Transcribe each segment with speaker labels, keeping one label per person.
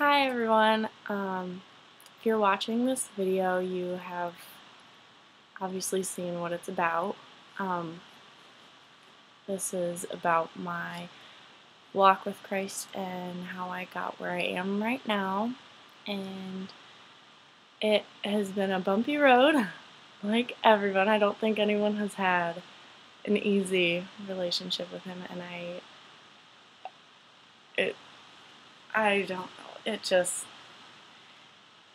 Speaker 1: Hi everyone. If you're watching this video, you have obviously seen what it's about. This is about my walk with Christ and how I got where I am right now. And it has been a bumpy road, like everyone. I don't think anyone has had an easy relationship with him, and I don't know. It just,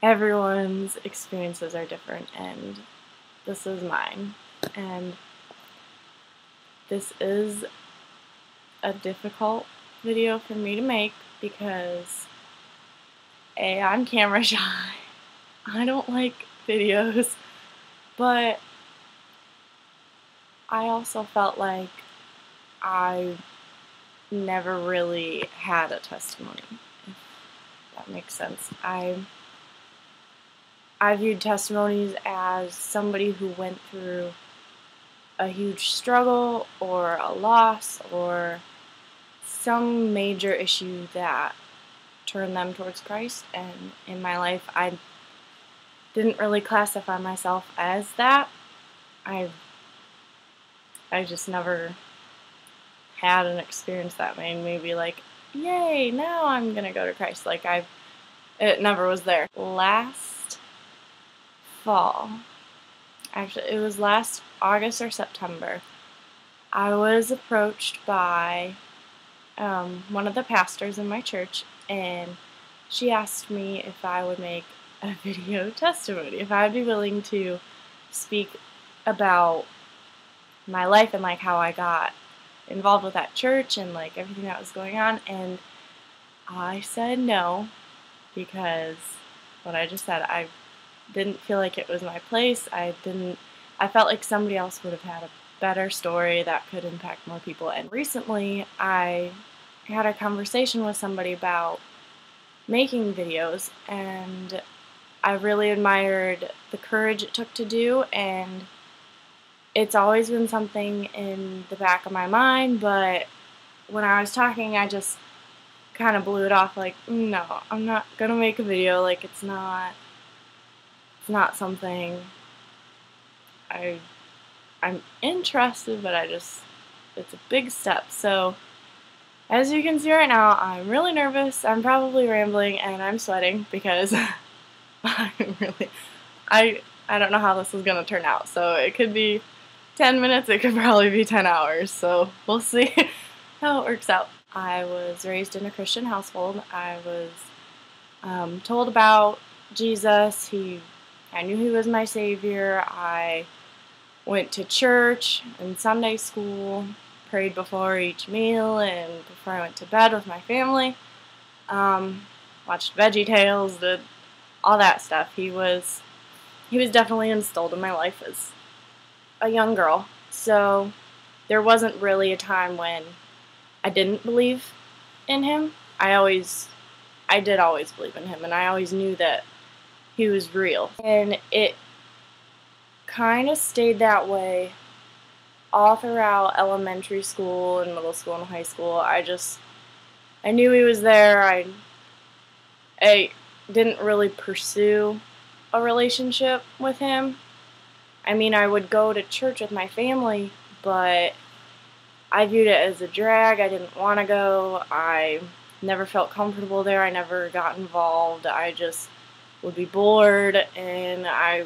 Speaker 1: everyone's experiences are different, and this is mine. And this is a difficult video for me to make because A, I'm camera shy. I don't like videos, but I also felt like I never really had a testimony, if that makes sense. I viewed testimonies as somebody who went through a huge struggle or a loss or some major issue that turned them towards Christ, and in my life I didn't really classify myself as that. I just never had an experience that made me be like, yay, now I'm gonna go to Christ. Like, it never was there. Last fall, actually it was last August or September, I was approached by one of the pastors in my church, and she asked me if I would make a video testimony, if I would be willing to speak about my life and like how I got involved with that church and like everything that was going on. And I said no, because what I just said, I didn't feel like it was my place. I felt like somebody else would have had a better story that could impact more people. And recently I had a conversation with somebody about making videos, and I really admired the courage it took to do, and it's always been something in the back of my mind, but when I was talking I just kind of blew it off like, no, I'm not gonna make a video. Like, it's not something I'm interested, but it's a big step. So as you can see right now, I'm really nervous, I'm probably rambling, and I'm sweating because I don't know how this is going to turn out. So it could be 10 minutes, it could probably be 10 hours, so we'll see how it works out. I was raised in a Christian household. I was told about Jesus. I knew he was my Savior. I went to church and Sunday school, prayed before each meal and before I went to bed with my family. Watched VeggieTales, did all that stuff. He was definitely instilled in my life as a young girl. So there wasn't really a time when I didn't believe in him. I did always believe in him, and I always knew that he was real. And it kind of stayed that way all throughout elementary school and middle school and high school. I knew he was there. I didn't really pursue a relationship with him. I mean, I would go to church with my family, but I viewed it as a drag. I didn't want to go. I never felt comfortable there. I never got involved. I just would be bored, and I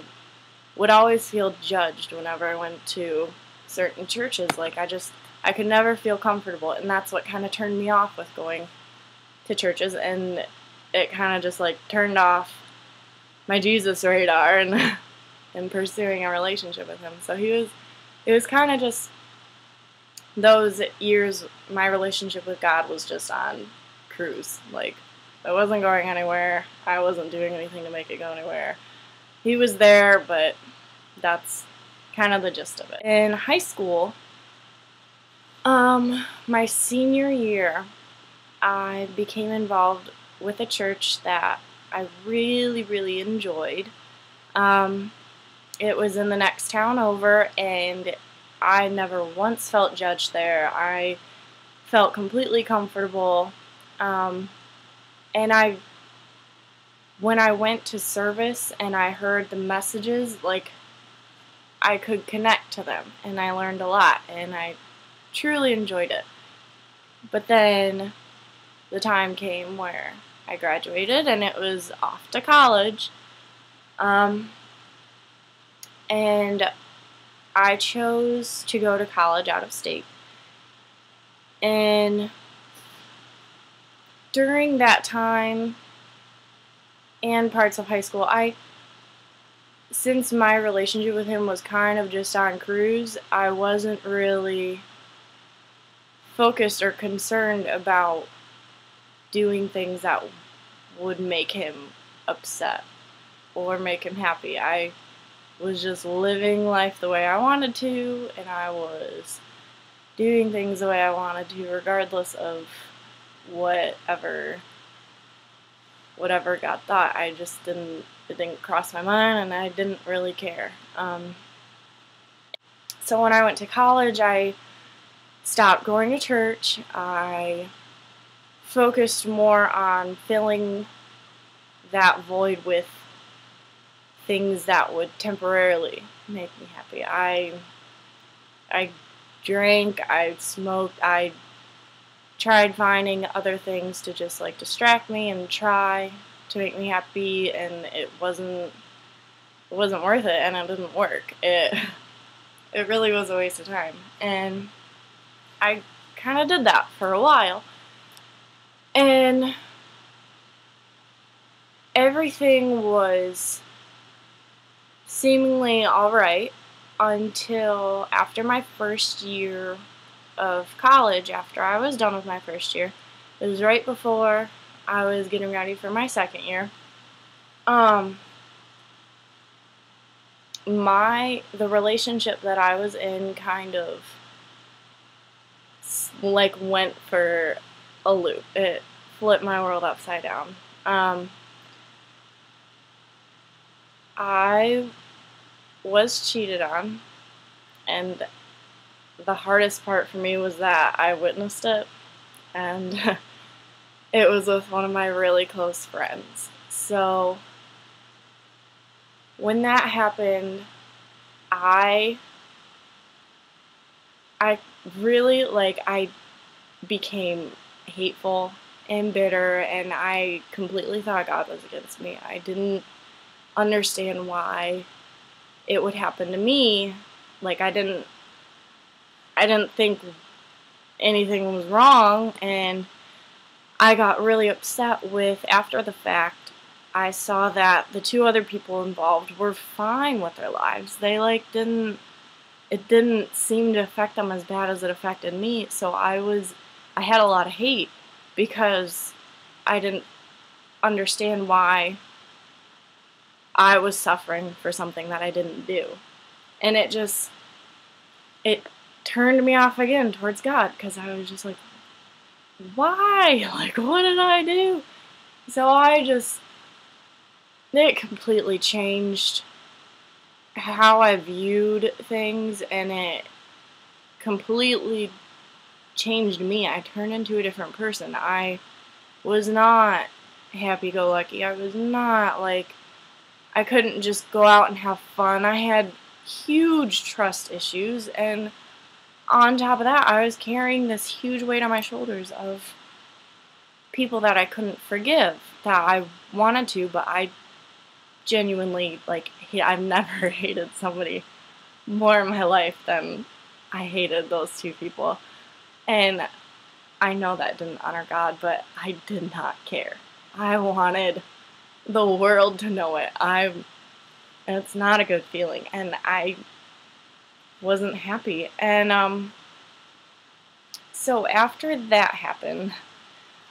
Speaker 1: would always feel judged whenever I went to certain churches. Like, I could never feel comfortable, and that's what kind of turned me off with going to churches, and it kind of just like turned off my Jesus radar and pursuing a relationship with him. So it was kind of just those years, my relationship with God was just on cruise. Like, I wasn't going anywhere. I wasn't doing anything to make it go anywhere. He was there, but that's kind of the gist of it. In high school, my senior year, I became involved with a church that I really, really enjoyed. It was in the next town over, and I never once felt judged there. I felt completely comfortable, and I when I went to service and I heard the messages, like, I could connect to them, and I learned a lot, and I truly enjoyed it. But then the time came where I graduated, and it was off to college, and I chose to go to college out of state. And during that time and parts of high school, since my relationship with him was kind of just on cruise, I wasn't really focused or concerned about doing things that would make him upset or make him happy. I was just living life the way I wanted to, and I was doing things the way I wanted to, regardless of whatever God thought. It didn't cross my mind, and I didn't really care. So when I went to college, I stopped going to church. I focused more on filling that void with things that would temporarily make me happy. I drank, I smoked, I tried finding other things to just like distract me and try to make me happy, and it wasn't worth it, and it didn't work. It really was a waste of time, and I kind of did that for a while, and everything was seemingly alright until after my first year of college. After I was done with my first year, it was right before I was getting ready for my second year. The relationship that I was in kind of like went for a loop. It flipped my world upside down. I was cheated on, and the hardest part for me was that I witnessed it, and it was with one of my really close friends. So when that happened, I really, I became hateful and bitter, and I completely thought God was against me. I didn't understand why it would happen to me. Like, I didn't think anything was wrong, and I got really upset with, after the fact, I saw that the two other people involved were fine with their lives. They it didn't seem to affect them as bad as it affected me, so I had a lot of hate because I didn't understand why I was suffering for something that I didn't do. And it turned me off again towards God, because I was just like, why? Like, what did I do? So it completely changed how I viewed things, and it completely changed me. I turned into a different person. I was not happy-go-lucky. I was not I couldn't just go out and have fun. I had huge trust issues, and on top of that, I was carrying this huge weight on my shoulders of people that I couldn't forgive, that I wanted to, but I genuinely, I've never hated somebody more in my life than I hated those two people. And I know that didn't honor God, but I did not care. I wanted the world to know it. It's not a good feeling, and I wasn't happy. And so after that happened,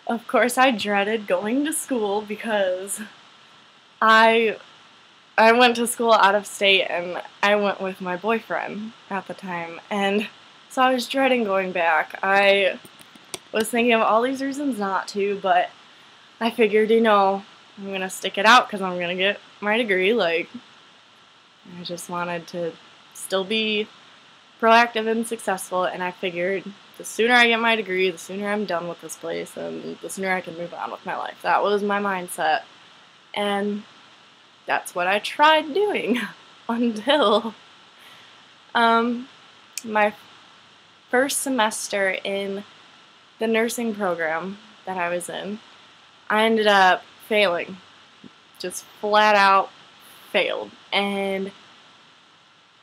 Speaker 1: of course I dreaded going to school, because I went to school out of state, and I went with my boyfriend at the time, and so I was dreading going back. I was thinking of all these reasons not to, but I figured, I'm gonna stick it out because I'm gonna get my degree. I just wanted to still be proactive and successful, and I figured the sooner I get my degree, the sooner I'm done with this place, and the sooner I can move on with my life. That was my mindset. And that's what I tried doing until my first semester in the nursing program that I was in. I ended up failing, just flat out failed, and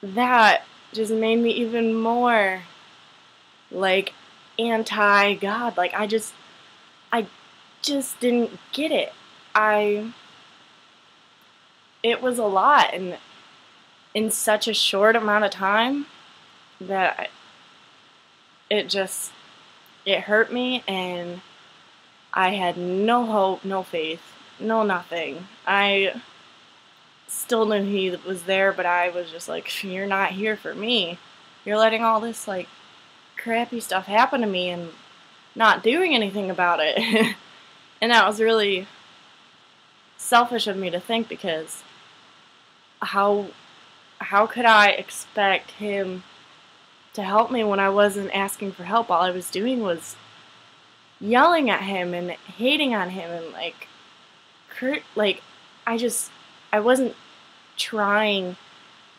Speaker 1: that just made me even more like anti-God. Like I just didn't get it. It was a lot, and in such a short amount of time that it hurt me, and I had no hope, no faith, no nothing. I still knew He was there, but I was just like, you're not here for me. You're letting all this like crappy stuff happen to me and not doing anything about it. And that was really selfish of me to think, because how could I expect Him to help me when I wasn't asking for help? All I was doing was yelling at Him and hating on Him, and I wasn't trying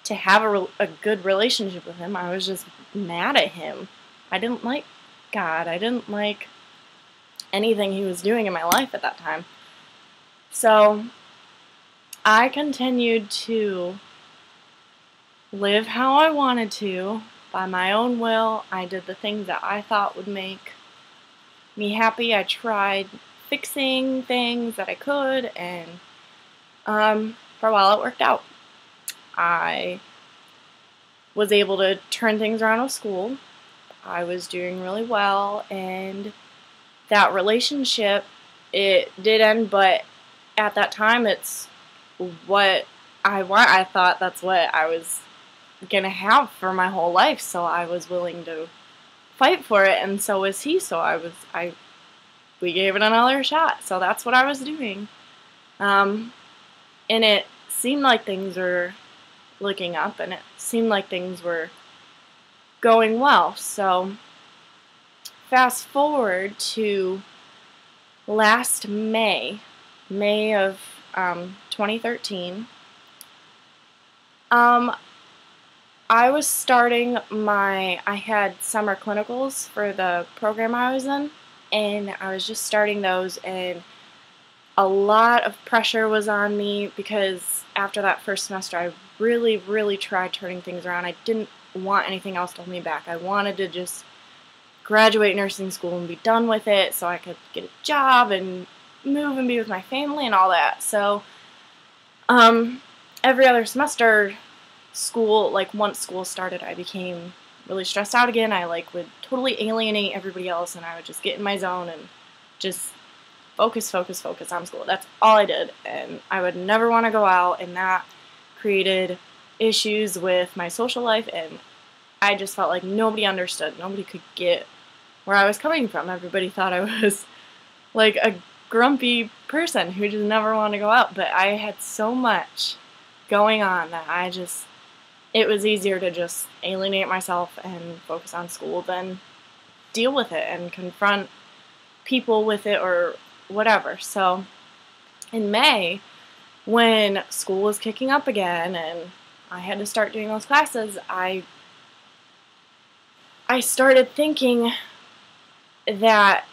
Speaker 1: to have a good relationship with Him. I was just mad at Him. I didn't like God. I didn't like anything He was doing in my life at that time. So I continued to live how I wanted to, by my own will. I did the things that I thought would make me happy. I tried fixing things that I could, and for a while it worked out. I was able to turn things around with school. I was doing really well, and that relationship, it did end, but at that time it's what I want. I thought that's what I was gonna have for my whole life, so I was willing to fight for it, and so was He. So we gave it another shot. So that's what I was doing, and it seemed like things were looking up, and it seemed like things were going well. So fast forward to last May of 2013. I was starting I had summer clinicals for the program I was in, and I was just starting those, and a lot of pressure was on me, because after that first semester I really, really tried turning things around. I didn't want anything else to hold me back. I wanted to just graduate nursing school and be done with it so I could get a job and move and be with my family and all that. So every other semester, once school started, I became really stressed out again. I would totally alienate everybody else, and I would just get in my zone and just focus on school. That's all I did, and I would never want to go out, and that created issues with my social life, and I just felt like nobody understood. Nobody could get where I was coming from. Everybody thought I was like a grumpy person who just never wanted to go out, but I had so much going on that it was easier to just alienate myself and focus on school than deal with it and confront people with it or whatever. So in May, when school was kicking up again and I had to start doing those classes, I started thinking that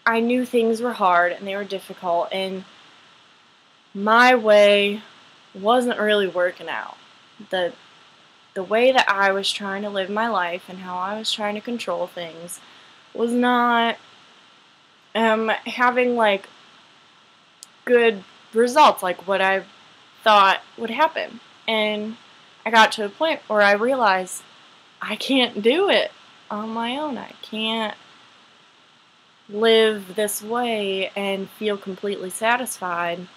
Speaker 1: I knew things were hard and they were difficult, and my way wasn't really working out. The way that I was trying to live my life and how I was trying to control things was not having good results, like what I thought would happen. And I got to a point where I realized I can't do it on my own. I can't live this way and feel completely satisfied.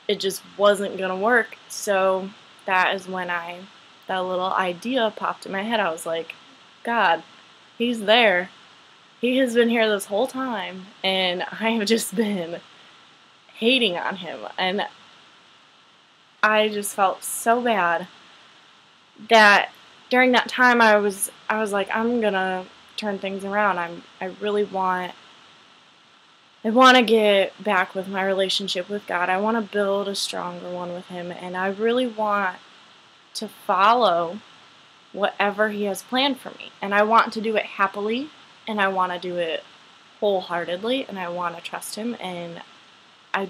Speaker 1: It just wasn't gonna work. So that is when that little idea popped in my head. I was like, God, He's there. He has been here this whole time, and I have just been hating on Him. And I just felt so bad that during that time I was like, I'm gonna turn things around. I really want I want to get back with my relationship with God. I want to build a stronger one with Him, and I really want to follow whatever He has planned for me. And I want to do it happily, and I want to do it wholeheartedly, and I want to trust Him. And I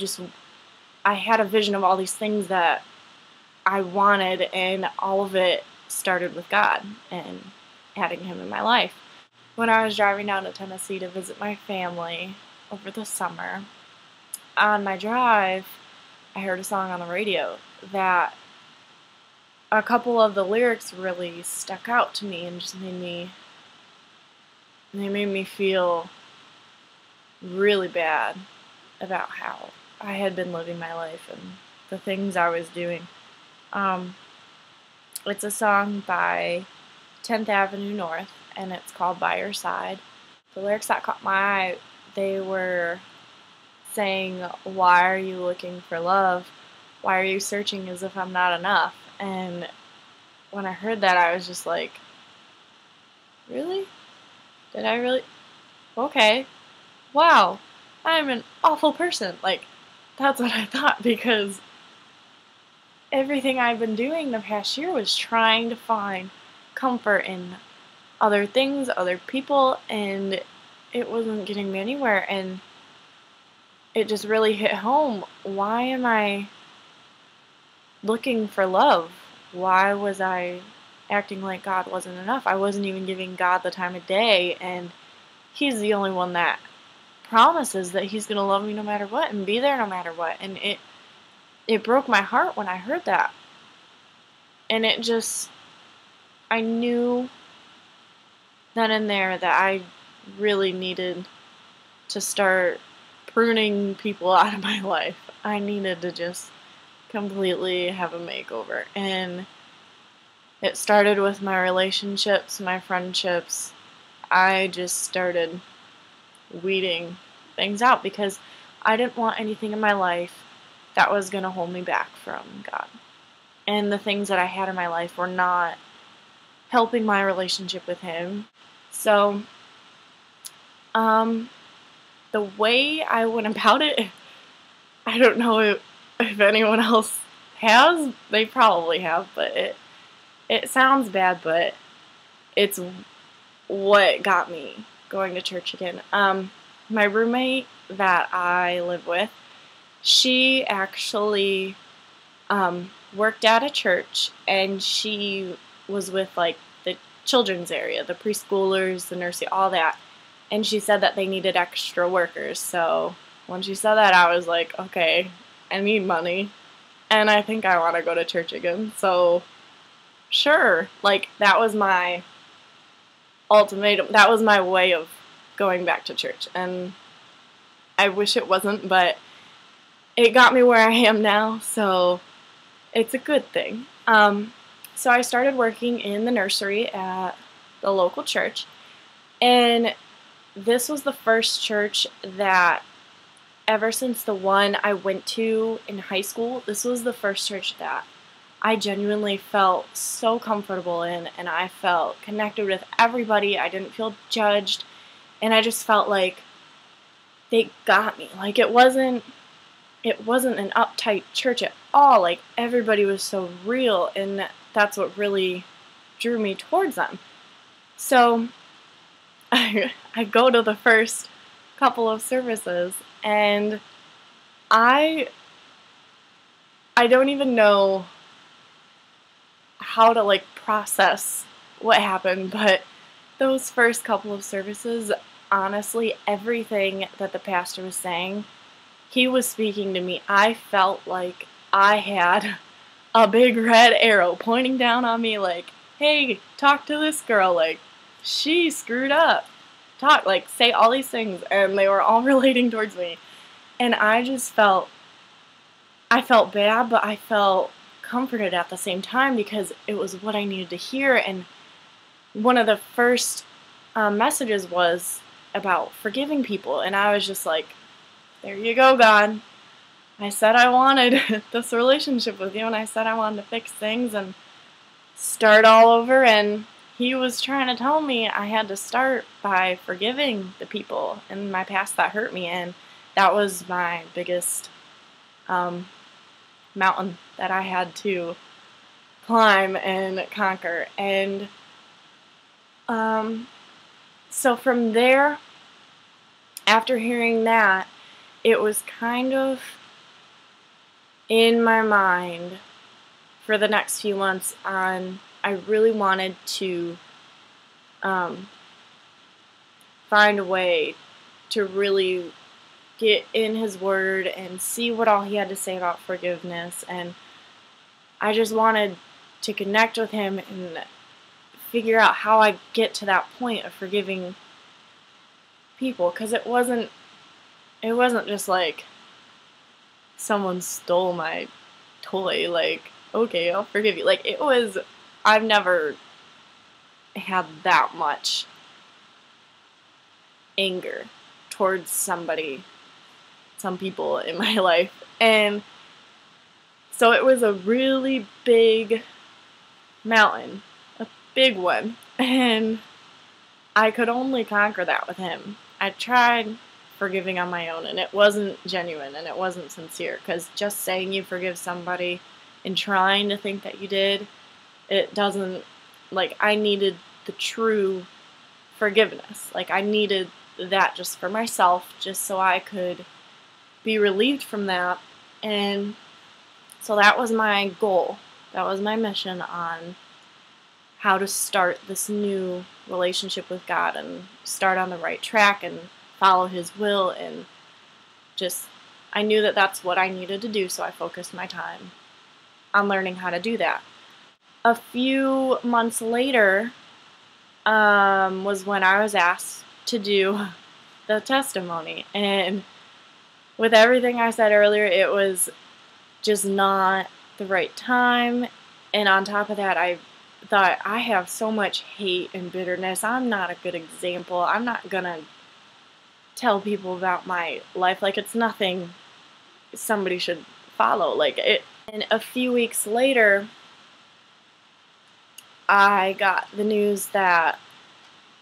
Speaker 1: had a vision of all these things that I wanted, and all of it started with God and adding Him in my life. When I was driving down to Tennessee to visit my family over the summer, on my drive, I heard a song on the radio that a couple of the lyrics really stuck out to me and just made me feel really bad about how I had been living my life and the things I was doing. It's a song by 10th Avenue North, and it's called By Your Side. The lyrics that caught my eye, they were saying, "Why are you looking for love? Why are you searching as if I'm not enough?" And when I heard that, I was just like, really? Did I really? Okay. Wow. I'm an awful person. Like, that's what I thought, because everything I've been doing the past year was trying to find comfort in other things, other people, and it wasn't getting me anywhere. And it just really hit home. Why am I looking for love? Why was I acting like God wasn't enough? I wasn't even giving God the time of day, and He's the only one that promises that He's going to love me no matter what and be there no matter what. And it broke my heart when I heard that. And I knew then and there that I really needed to start pruning people out of my life. I needed to just completely have a makeover. And it started with my relationships, my friendships. I just started weeding things out because I didn't want anything in my life that was going to hold me back from God. And the things that I had in my life were not helping my relationship with Him. So, the way I went about it, I don't know if anyone else has. They probably have, but it sounds bad, but it's what got me going to church again. My roommate that I live with, she actually worked at a church, and she was with like the children's area, the preschoolers, the nursery, all that. And she said that they needed extra workers. So when she said that, I was like, okay, I need money, and I think I want to go to church again. So sure, like that was my ultimatum. That was my way of going back to church, and I wish it wasn't, but it got me where I am now, so it's a good thing. So I started working in the nursery at the local church, and this was the first church that, ever since the one I went to in high school, this was the first church that I genuinely felt so comfortable in, and I felt connected with everybody. I didn't feel judged, and I just felt like they got me. Like it wasn't an uptight church at all. Like everybody was so real, and that's what really drew me towards them. So I go to the first couple of services, and I don't even know how to like process what happened, but those first couple of services, honestly, everything that the pastor was saying, he was speaking to me. I felt like I had a big red arrow pointing down on me, like, hey, talk to this girl, like, she screwed up. Talk, like, say all these things, and they were all relating towards me. And I felt bad, but I felt comforted at the same time because it was what I needed to hear. And one of the first messages was about forgiving people, and I was just like, there you go, God. I said I wanted this relationship with you, and I said I wanted to fix things and start all over, and He was trying to tell me I had to start by forgiving the people in my past that hurt me, and that was my biggest mountain that I had to climb and conquer. And so from there, after hearing that, it was kind of in my mind for the next few months on I really wanted to find a way to really get in his word and see what all he had to say about forgiveness. And I just wanted to connect with him and figure out how I get to that point of forgiving people, because it wasn't just like someone stole my toy, like, okay, I'll forgive you. Like, it was, I've never had that much anger towards some people in my life. And so it was a really big mountain, a big one, and I could only conquer that with him. I tried forgiving on my own, and it wasn't genuine and it wasn't sincere, because just saying you forgive somebody and trying to think that you did, it doesn't, like, I needed the true forgiveness. Like, I needed that just for myself, just so I could be relieved from that. And so that was my goal. That was my mission on how to start this new relationship with God and start on the right track and follow His will. And just, I knew that that's what I needed to do, so I focused my time on learning how to do that. A few months later was when I was asked to do the testimony. And with everything I said earlier, it was just not the right time. And on top of that, I thought, I have so much hate and bitterness. I'm not a good example. I'm not going to tell people about my life. Like, it's nothing somebody should follow. Like, it. And a few weeks later, I got the news that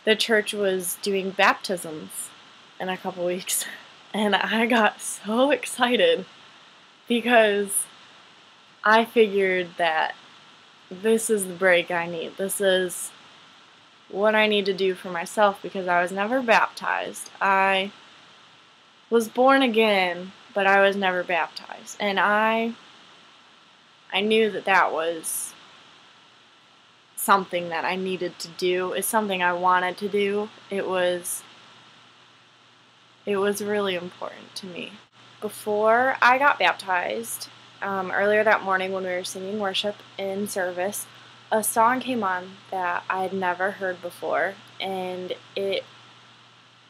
Speaker 1: the church was doing baptisms in a couple weeks. And I got so excited because I figured that this is the break I need. This is what I need to do for myself, because I was never baptized. I was born again, but I was never baptized. And I knew that that was something that I needed to do. It's something I wanted to do. It was really important to me. Before I got baptized, earlier that morning when we were singing worship in service, a song came on that I had never heard before, and it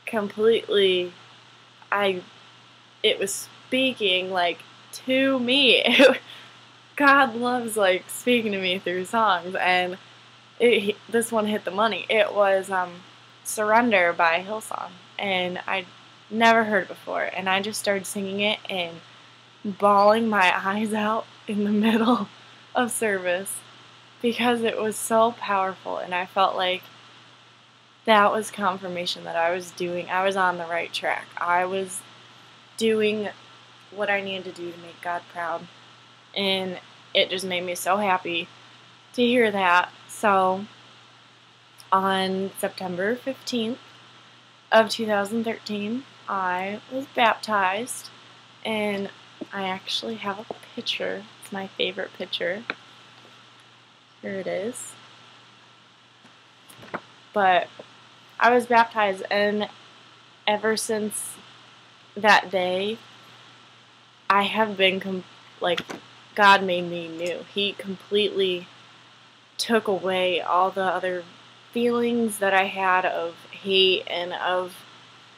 Speaker 1: completely, it was speaking, like, to me. God loves, like, speaking to me through songs, and this one hit the money. It was Surrender by Hillsong, and I'd never heard it before, and I just started singing it and bawling my eyes out in the middle of service because it was so powerful, and I felt like that was confirmation that I was on the right track. I was doing what I needed to do to make God proud, and it just made me so happy to hear that. So on September 15th of 2013, I was baptized, and I actually have a picture. It's my favorite picture. Here it is. But I was baptized, and ever since that day, I have been, God made me new. He completely took away all the other feelings that I had of hate and of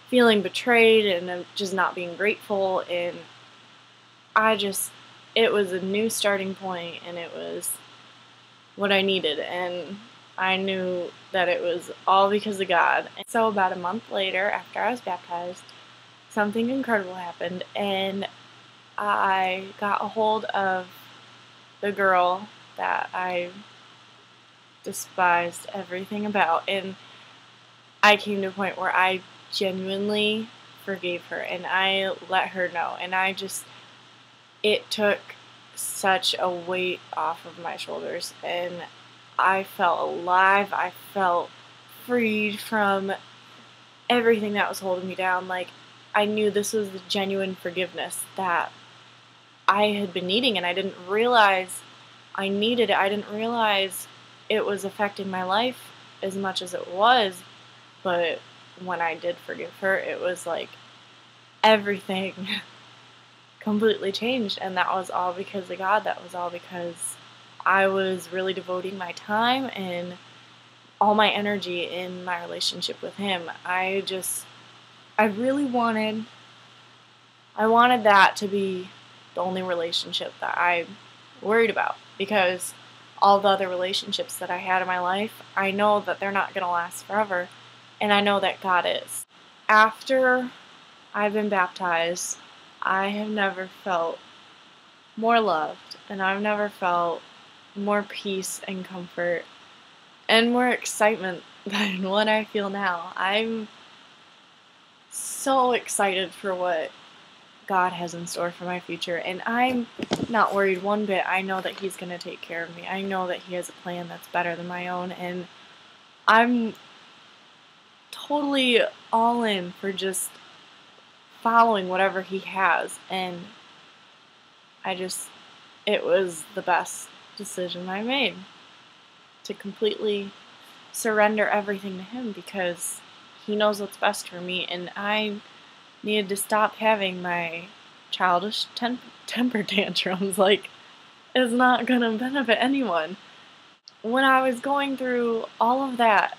Speaker 1: feeling betrayed and of just not being grateful. And it was a new starting point, and it was what I needed. And I knew that it was all because of God. And so about a month later, after I was baptized, something incredible happened, and I got a hold of the girl that I despised everything about, and I came to a point where I genuinely forgave her and I let her know, and it took such a weight off of my shoulders, and I felt alive. I felt freed from everything that was holding me down. Like, I knew this was the genuine forgiveness that I had been needing, and I didn't realize I needed it. I didn't realize it was affecting my life as much as it was, but when I did forgive her, it was like everything completely changed, and that was all because of God. That was all because I was really devoting my time and all my energy in my relationship with Him. I really wanted that to be the only relationship that I worried about, because all the other relationships that I had in my life, I know that they're not going to last forever, and I know that God is. After I've been baptized, I have never felt more loved, and I've never felt more peace and comfort and more excitement than what I feel now. I'm so excited for what God has in store for my future, and I'm not worried one bit. I know that He's going to take care of me. I know that He has a plan that's better than my own, and I'm totally all in for just following whatever He has, and it was the best decision I made to completely surrender everything to Him, because He knows what's best for me, and I needed to stop having my childish temper tantrums. Like, it's not gonna benefit anyone. When I was going through all of that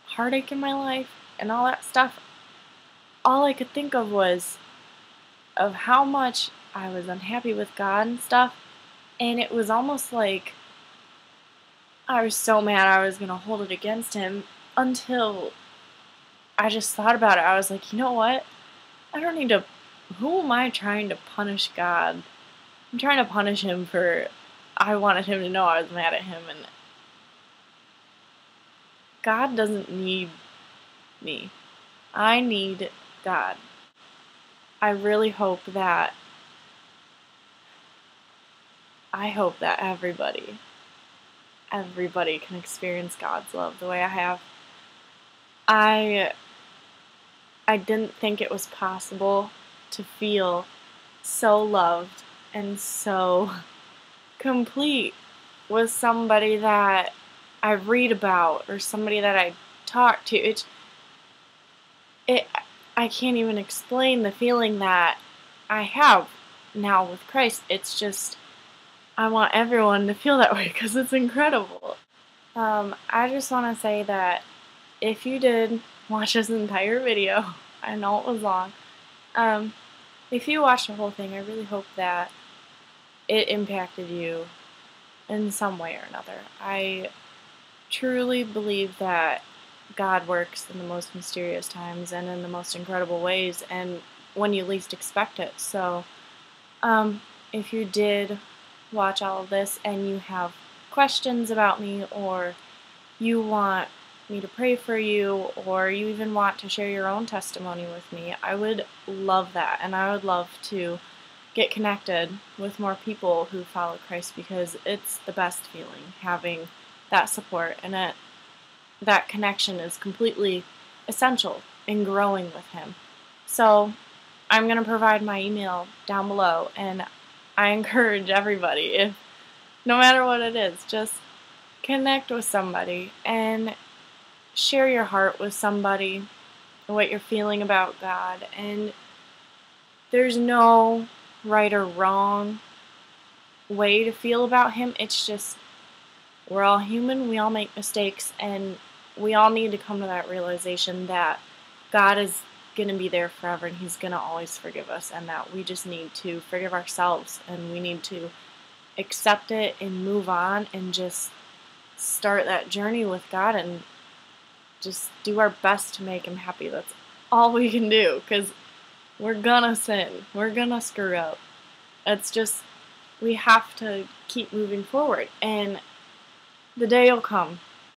Speaker 1: heartache in my life and all that stuff, all I could think of was of how much I was unhappy with God and stuff, and it was almost like I was so mad I was gonna hold it against Him, until I just thought about it. I was like, you know what? I don't need to. Who am I trying to punish God? I'm trying to punish Him for. I wanted Him to know I was mad at Him, and God doesn't need me. I need God. I really hope that. I hope that everybody can experience God's love the way I have. I didn't think it was possible to feel so loved and so complete with somebody that I read about or somebody that I talk to. I can't even explain the feeling that I have now with Christ. It's just, I want everyone to feel that way because it's incredible. I just want to say that if you did watch this entire video, I know it was long, if you watched the whole thing, I really hope that it impacted you in some way or another. I truly believe that God works in the most mysterious times and in the most incredible ways, and when you least expect it. So, if you did watch all of this and you have questions about me, or you want me to pray for you, or you even want to share your own testimony with me, I would love that, and I would love to get connected with more people who follow Christ, because it's the best feeling having that support, and that connection is completely essential in growing with Him. So I'm going to provide my email down below, and I encourage everybody, if no matter what it is, just connect with somebody and share your heart with somebody, what you're feeling about God. And there's no right or wrong way to feel about Him. It's just, we're all human, we all make mistakes, and we all need to come to that realization that God is going to be there forever, and He's going to always forgive us, and that we just need to forgive ourselves, and we need to accept it and move on and just start that journey with God and just do our best to make Him happy. That's all we can do, because we're gonna sin, we're gonna screw up. It's just, we have to keep moving forward, and the day will come